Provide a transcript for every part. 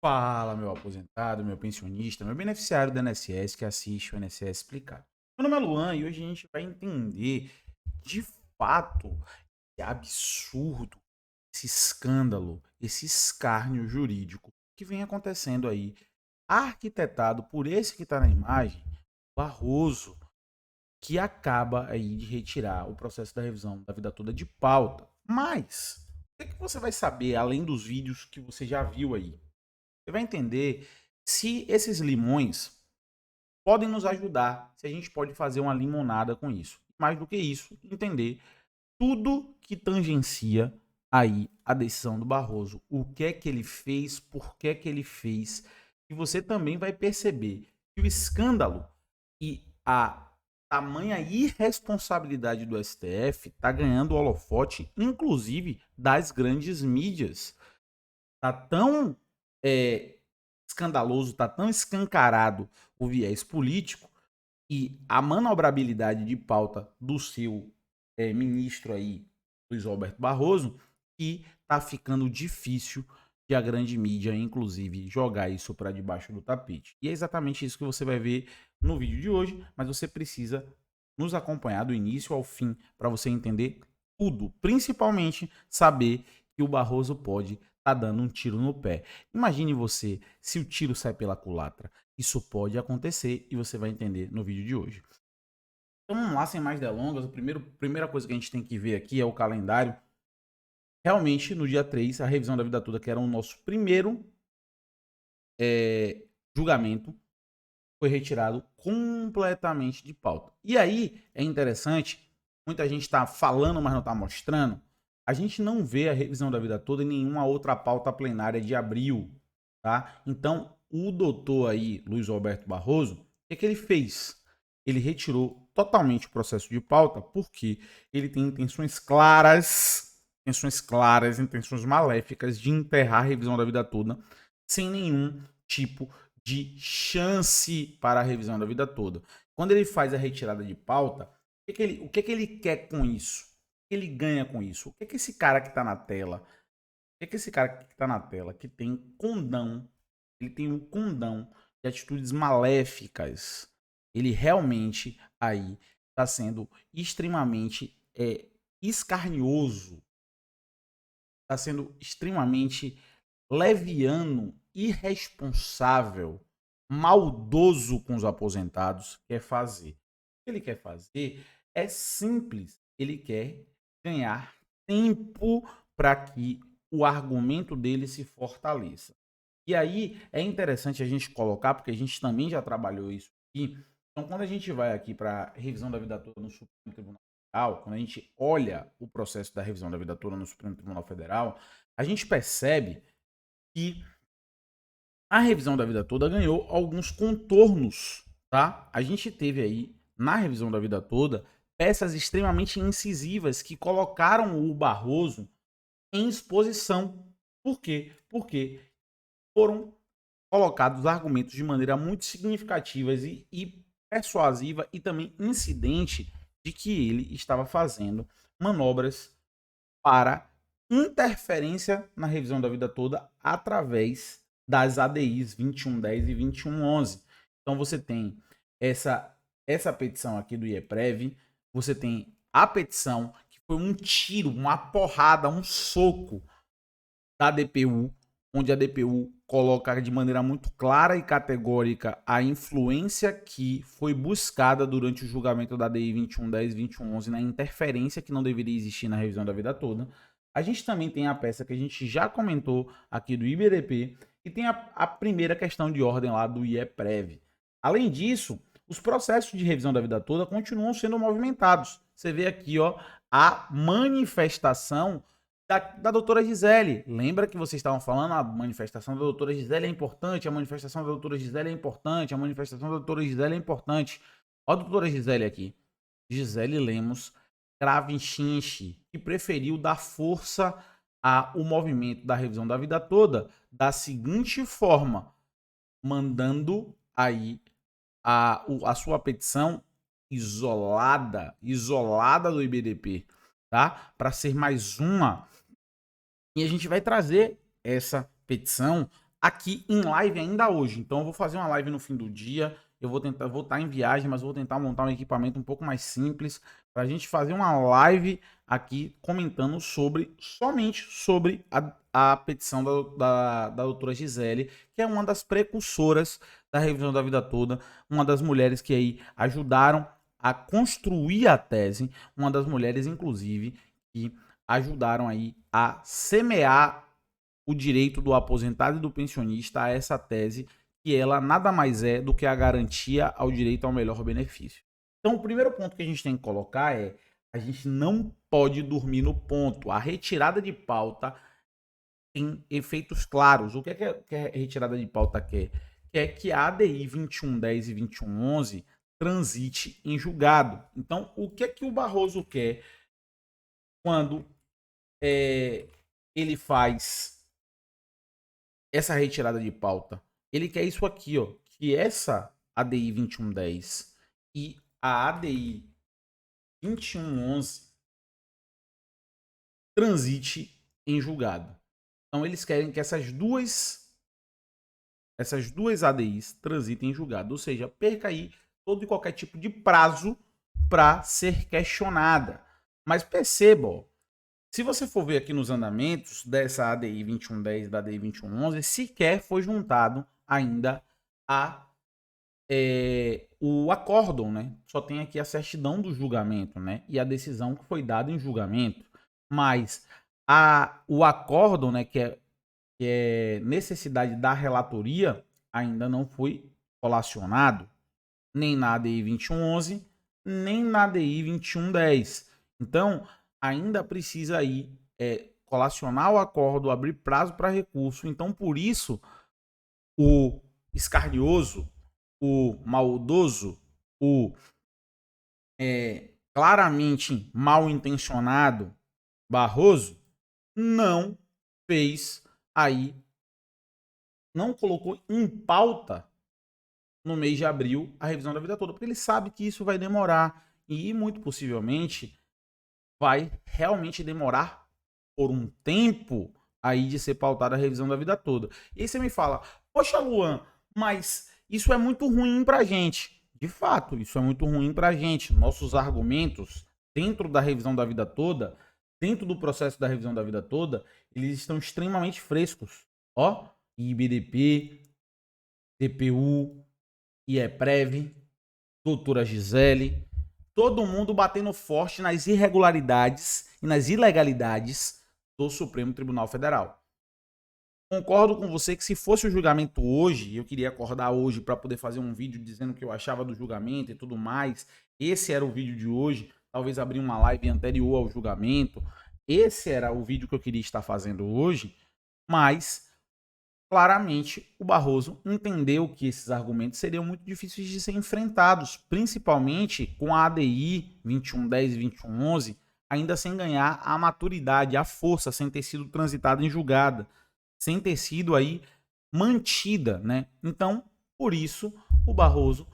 Fala, meu aposentado, meu pensionista, meu beneficiário do INSS que assiste o INSS Explicado. Meu nome é Luan e hoje a gente vai entender de fato esse absurdo, esse escândalo, esse escárnio jurídico que vem acontecendo aí, arquitetado por esse que está na imagem, Barroso, que acaba aí de retirar o processo da revisão da vida toda de pauta. Mas, o que você vai saber além dos vídeos que você já viu aí? Você vai entender se esses limões podem nos ajudar, se a gente pode fazer uma limonada com isso. Mais do que isso, entender tudo que tangencia aí a decisão do Barroso, o que é que ele fez, por que é que ele fez, e você também vai perceber que o escândalo e a tamanha irresponsabilidade do STF está ganhando holofote, inclusive das grandes mídias. Tá tão escandaloso, tá tão escancarado o viés político e a manobrabilidade de pauta do seu ministro aí, Luiz Roberto Barroso, que tá ficando difícil de a grande mídia, inclusive, jogar isso para debaixo do tapete. E é exatamente isso que você vai ver no vídeo de hoje, mas você precisa nos acompanhar do início ao fim para você entender tudo, principalmente saber que o Barroso pode tá dando um tiro no pé. Imagine você se o tiro sai pela culatra. Isso pode acontecer e você vai entender no vídeo de hoje. Então vamos lá, sem mais delongas. Primeira coisa que a gente tem que ver aqui é o calendário. Realmente, no dia 3, a revisão da vida toda, que era o nosso primeiro julgamento, foi retirado completamente de pauta. E aí é interessante, muita gente está falando, mas não está mostrando. A gente não vê a revisão da vida toda em nenhuma outra pauta plenária de abril, tá? Então, o doutor aí, Luiz Roberto Barroso, o que, que ele fez? Ele retirou totalmente o processo de pauta porque ele tem intenções maléficas de enterrar a revisão da vida toda sem nenhum tipo de chance para a revisão da vida toda. Quando ele faz a retirada de pauta, o que ele quer com isso? O que ele ganha com isso? O que esse cara que está na tela, que tem condão, ele tem um condão de atitudes maléficas, ele realmente aí está sendo extremamente escarnioso, está sendo extremamente leviano, irresponsável, maldoso com os aposentados quer fazer. O que ele quer fazer é simples. Ele quer ganhar tempo para que o argumento dele se fortaleça. E aí é interessante a gente colocar, porque a gente também já trabalhou isso aqui. Então, quando a gente vai aqui para a revisão da vida toda no Supremo Tribunal Federal, quando a gente olha o processo da revisão da vida toda no Supremo Tribunal Federal, a gente percebe que a revisão da vida toda ganhou alguns contornos, tá? A gente teve aí, na revisão da vida toda, peças extremamente incisivas que colocaram o Barroso em exposição. Por quê? Porque foram colocados argumentos de maneira muito significativa e persuasiva e também incidente de que ele estava fazendo manobras para interferência na revisão da vida toda através das ADIs 2110 e 2111. Então você tem essa petição aqui do IEPREV, você tem a petição que foi um tiro, uma porrada, um soco da DPU, onde a DPU coloca de maneira muito clara e categórica a influência que foi buscada durante o julgamento da DI 2110 e 2111 na interferência que não deveria existir na revisão da vida toda. A gente também tem a peça que a gente já comentou aqui do IBDP e tem a primeira questão de ordem lá do IEPREV. Além disso, os processos de revisão da vida toda continuam sendo movimentados. Você vê aqui, ó, a manifestação da doutora Gisele. Lembra que vocês estavam falando? A manifestação da doutora Gisele é importante, a manifestação da doutora Gisele é importante, a manifestação da doutora Gisele é importante. Olha a doutora Gisele aqui. Gisele Lemos Cravinchinchi, que preferiu dar força ao movimento da revisão da vida toda da seguinte forma, mandando aí a sua petição isolada do IBDP, tá? Para ser mais uma. E a gente vai trazer essa petição aqui em live ainda hoje. Então eu vou fazer uma live no fim do dia. Eu vou estar em viagem, mas vou tentar montar um equipamento um pouco mais simples para a gente fazer uma live aqui comentando somente sobre a petição da doutora Gisele, que é uma das precursoras da revisão da vida toda, uma das mulheres que aí ajudaram a construir a tese, uma das mulheres, inclusive, que ajudaram aí a semear o direito do aposentado e do pensionista a essa tese, que ela nada mais é do que a garantia ao direito ao melhor benefício. Então, o primeiro ponto que a gente tem que colocar é: a gente não pode dormir no ponto. A retirada de pauta tem efeitos claros. O que é a retirada de pauta quer? Quer que a ADI 2110 e 2111 transite em julgado. Então, o que é que o Barroso quer quando ele faz essa retirada de pauta? Ele quer isso aqui, ó, que essa ADI 2110 e a ADI 2111 transite em julgado. Então eles querem que essas duas ADIs transitem em julgado, ou seja, perca aí todo e qualquer tipo de prazo para ser questionada. Mas perceba, ó, se você for ver aqui nos andamentos dessa ADI 2110 e da ADI 2111, sequer foi juntado ainda o acórdão, né? Só tem aqui a certidão do julgamento, né? E a decisão que foi dada em julgamento. Mas o acórdão, né, que é necessidade da relatoria, ainda não foi colacionado, nem na ADI 2111, nem na ADI 2110. Então, ainda precisa aí colacionar o acordo, abrir prazo para recurso. Então, por isso, o escarnioso, o maldoso, o claramente mal intencionado Barroso não fez aí, não colocou em pauta no mês de abril a revisão da vida toda, porque ele sabe que isso vai demorar e muito possivelmente vai realmente demorar por um tempo aí de ser pautada a revisão da vida toda. E aí você me fala: poxa, Luan, mas isso é muito ruim pra gente. De fato, isso é muito ruim pra gente. Nossos argumentos dentro da revisão da vida toda, dentro do processo da revisão da vida toda, eles estão extremamente frescos. Ó, IBDP, TPU, IEPREV, doutora Gisele, todo mundo batendo forte nas irregularidades e nas ilegalidades do Supremo Tribunal Federal. Concordo com você que se fosse o julgamento hoje, eu queria acordar hoje para poder fazer um vídeo dizendo o que eu achava do julgamento e tudo mais, esse era o vídeo de hoje, talvez abrir uma live anterior ao julgamento, esse era o vídeo que eu queria estar fazendo hoje, mas claramente o Barroso entendeu que esses argumentos seriam muito difíceis de ser enfrentados, principalmente com a ADI 2110 e 2111 ainda sem ganhar a maturidade, a força, sem ter sido transitada em julgada, sem ter sido aí mantida, né? Então, por isso, o Barroso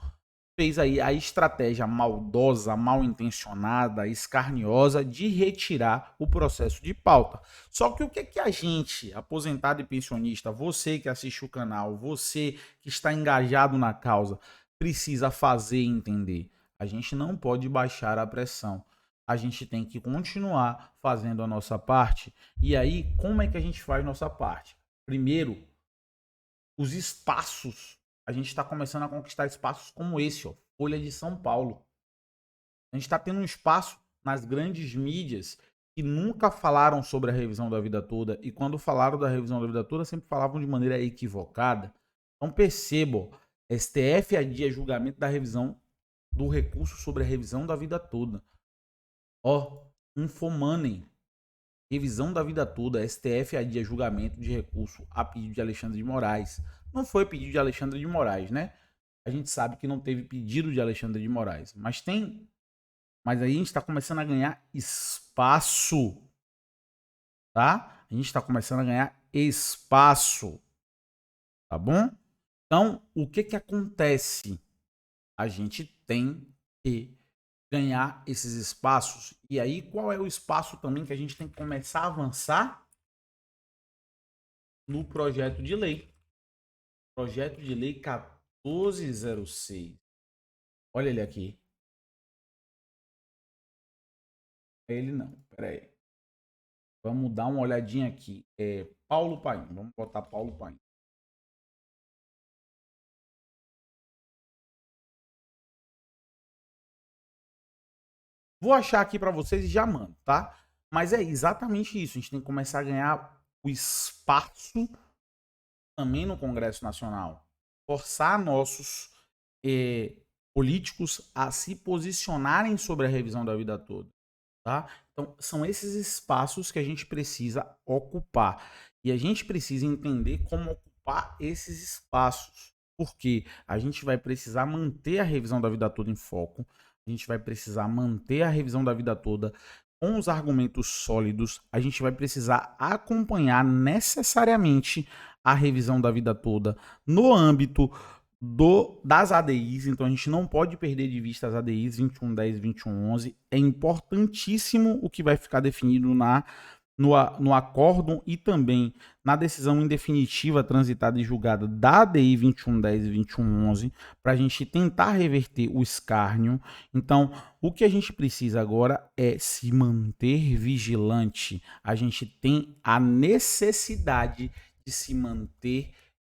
fez aí a estratégia maldosa, mal intencionada, escarniosa de retirar o processo de pauta. Só que o que é que a gente, aposentado e pensionista, você que assiste o canal, você que está engajado na causa, precisa fazer e entender? A gente não pode baixar a pressão. A gente tem que continuar fazendo a nossa parte. E aí, como é que a gente faz nossa parte? Primeiro, os espaços. A gente está começando a conquistar espaços como esse, ó, Folha de São Paulo. A gente está tendo um espaço nas grandes mídias que nunca falaram sobre a revisão da vida toda, e quando falaram da revisão da vida toda, sempre falavam de maneira equivocada. Então percebam, STF adia julgamento da revisão do recurso sobre a revisão da vida toda. Ó, Infomoney, revisão da vida toda, STF adia julgamento de recurso a pedido de Alexandre de Moraes. Não foi pedido de Alexandre de Moraes, né? A gente sabe que não teve pedido de Alexandre de Moraes, mas tem. Mas aí a gente está começando a ganhar espaço, tá? A gente está começando a ganhar espaço, tá bom? Então, o que que acontece? A gente tem que ganhar esses espaços. E aí, qual é o espaço também que a gente tem que começar a avançar? No projeto de lei. Projeto de lei 1406. Olha ele aqui. Ele não, peraí. Vamos dar uma olhadinha aqui. É Paulo Paim. Vamos botar Paulo Paim. Vou achar aqui para vocês e já mando, tá? Mas é exatamente isso. A gente tem que começar a ganhar o espaço também no Congresso Nacional. Forçar nossos políticos a se posicionarem sobre a revisão da vida toda. Tá? Então, são esses espaços que a gente precisa ocupar. E a gente precisa entender como ocupar esses espaços. Porque a gente vai precisar manter a revisão da vida toda em foco, a gente vai precisar manter a revisão da vida toda com os argumentos sólidos, a gente vai precisar acompanhar necessariamente a revisão da vida toda no âmbito das ADIs, então a gente não pode perder de vista as ADIs 2110 e 2111. É importantíssimo o que vai ficar definido no acórdão e também na decisão indefinitiva transitada e julgada da ADI 2110 e 2111, para a gente tentar reverter o escárnio. Então, o que a gente precisa agora é se manter vigilante. A gente tem a necessidade de se manter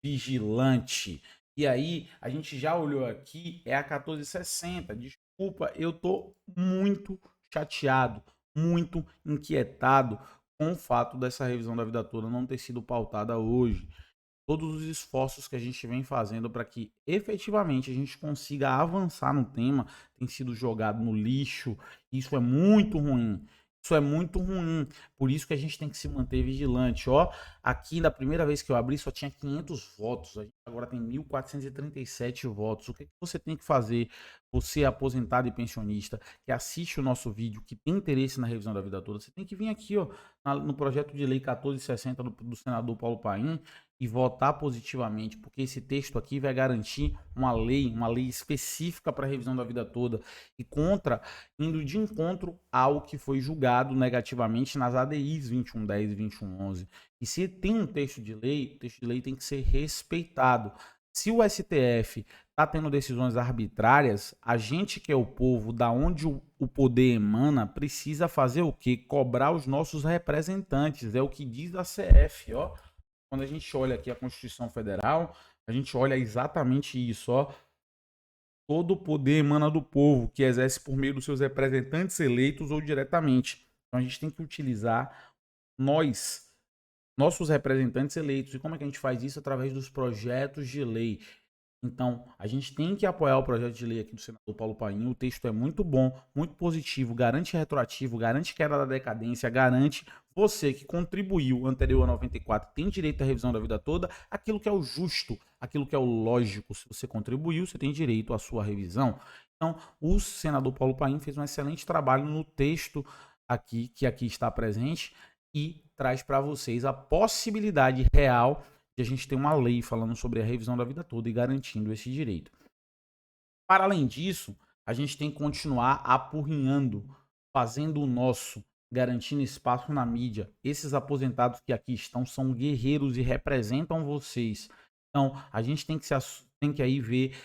vigilante. E aí, a gente já olhou aqui, é a 1460. Desculpa, eu tô muito chateado, muito inquietado com o fato dessa revisão da vida toda não ter sido pautada hoje. Todos os esforços que a gente vem fazendo para que efetivamente a gente consiga avançar no tema tem sido jogado no lixo. Isso é muito ruim. Isso é muito ruim. Por isso que a gente tem que se manter vigilante. Ó, aqui da primeira vez que eu abri só tinha 500 votos. A gente agora tem 1.437 votos. O que você tem que fazer? Você aposentado e pensionista que assiste o nosso vídeo, que tem interesse na revisão da vida toda, você tem que vir aqui, ó, no projeto de lei 1460 do senador Paulo Paim e votar positivamente, porque esse texto aqui vai garantir uma lei específica para a revisão da vida toda e indo de encontro ao que foi julgado negativamente nas ADIs 2110 e 2111. E se tem um texto de lei, o texto de lei tem que ser respeitado. Se o STF está tendo decisões arbitrárias, a gente que é o povo, da onde o poder emana, precisa fazer o quê? Cobrar os nossos representantes. É o que diz a CF, ó. Quando a gente olha aqui a Constituição Federal, a gente olha exatamente isso, ó. Todo o poder emana do povo, que exerce por meio dos seus representantes eleitos ou diretamente. Então a gente tem que utilizar nossos representantes eleitos. E como é que a gente faz isso? Através dos projetos de lei. Então, a gente tem que apoiar o projeto de lei aqui do senador Paulo Paim. O texto é muito bom, muito positivo, garante retroativo, garante queda da decadência, garante você que contribuiu anterior a 94, tem direito à revisão da vida toda, aquilo que é o justo, aquilo que é o lógico. Se você contribuiu, você tem direito à sua revisão. Então, o senador Paulo Paim fez um excelente trabalho no texto aqui, que aqui está presente, e traz para vocês a possibilidade real de a gente ter uma lei falando sobre a revisão da vida toda e garantindo esse direito. Para além disso, a gente tem que continuar apurrinhando, fazendo o nosso, garantindo espaço na mídia. Esses aposentados que aqui estão são guerreiros e representam vocês. Então, a gente tem que aí ver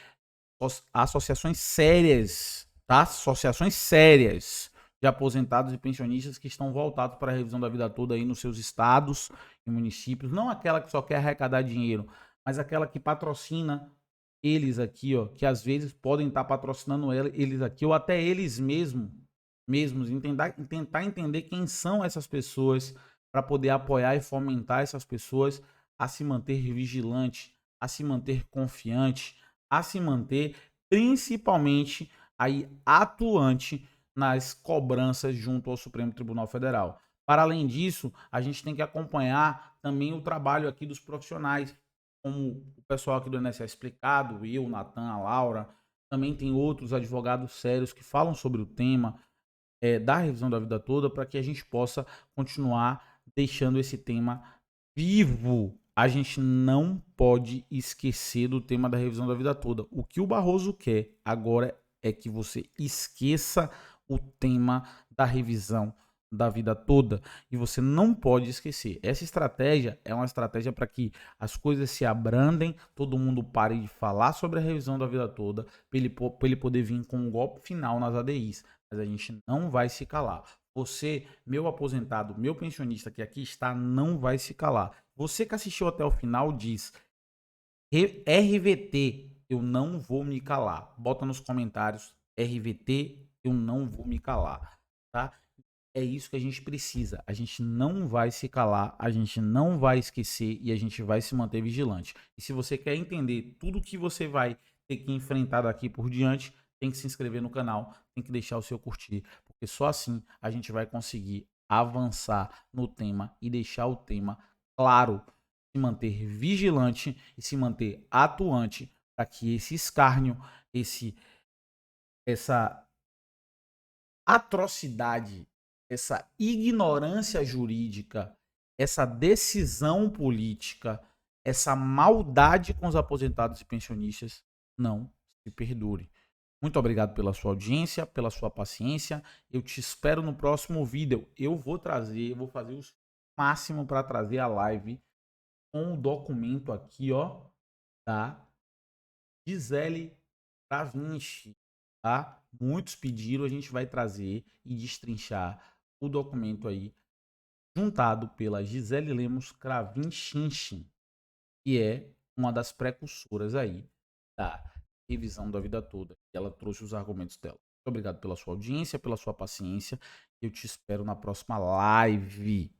associações sérias, tá? Associações sérias de aposentados e pensionistas que estão voltados para a revisão da vida toda aí nos seus estados e municípios, não aquela que só quer arrecadar dinheiro, mas aquela que patrocina eles aqui, ó, que às vezes podem estar patrocinando eles aqui, ou até eles mesmos tentar entender quem são essas pessoas para poder apoiar e fomentar essas pessoas a se manter vigilante, a se manter confiante, a se manter principalmente aí atuante nas cobranças junto ao Supremo Tribunal Federal. Para além disso, a gente tem que acompanhar também o trabalho aqui dos profissionais, como o pessoal aqui do INSS explicado, eu, Natan, a Laura, também tem outros advogados sérios que falam sobre o tema da revisão da vida toda, para que a gente possa continuar deixando esse tema vivo. A gente não pode esquecer do tema da revisão da vida toda. O que o Barroso quer agora é que você esqueça o tema da revisão da vida toda e você não pode esquecer. Essa estratégia é uma estratégia para que as coisas se abrandem, todo mundo pare de falar sobre a revisão da vida toda, para ele poder vir com um golpe final nas ADIs. Mas a gente não vai se calar. Você, meu aposentado, meu pensionista que aqui está, não vai se calar. Você que assistiu até o final diz: RVT, eu não vou me calar. Bota nos comentários: RVT, eu não vou me calar, tá? É isso que a gente precisa. A gente não vai se calar, a gente não vai esquecer e a gente vai se manter vigilante. E se você quer entender tudo que você vai ter que enfrentar daqui por diante, tem que se inscrever no canal, tem que deixar o seu curtir, porque só assim a gente vai conseguir avançar no tema e deixar o tema claro, se manter vigilante e se manter atuante para que esse escárnio, essa atrocidade, essa ignorância jurídica, essa decisão política, essa maldade com os aposentados e pensionistas não se perdure. Muito obrigado pela sua audiência, pela sua paciência. Eu te espero no próximo vídeo. Eu vou fazer o máximo para trazer a live com o documento aqui, ó, da Gisele Travinci, tá? Muitos pediram, a gente vai trazer e destrinchar o documento aí, juntado pela Gisele Lemos Cravinchinchi, que é uma das precursoras aí da revisão da vida toda. Ela trouxe os argumentos dela. Muito obrigado pela sua audiência, pela sua paciência. Eu te espero na próxima live.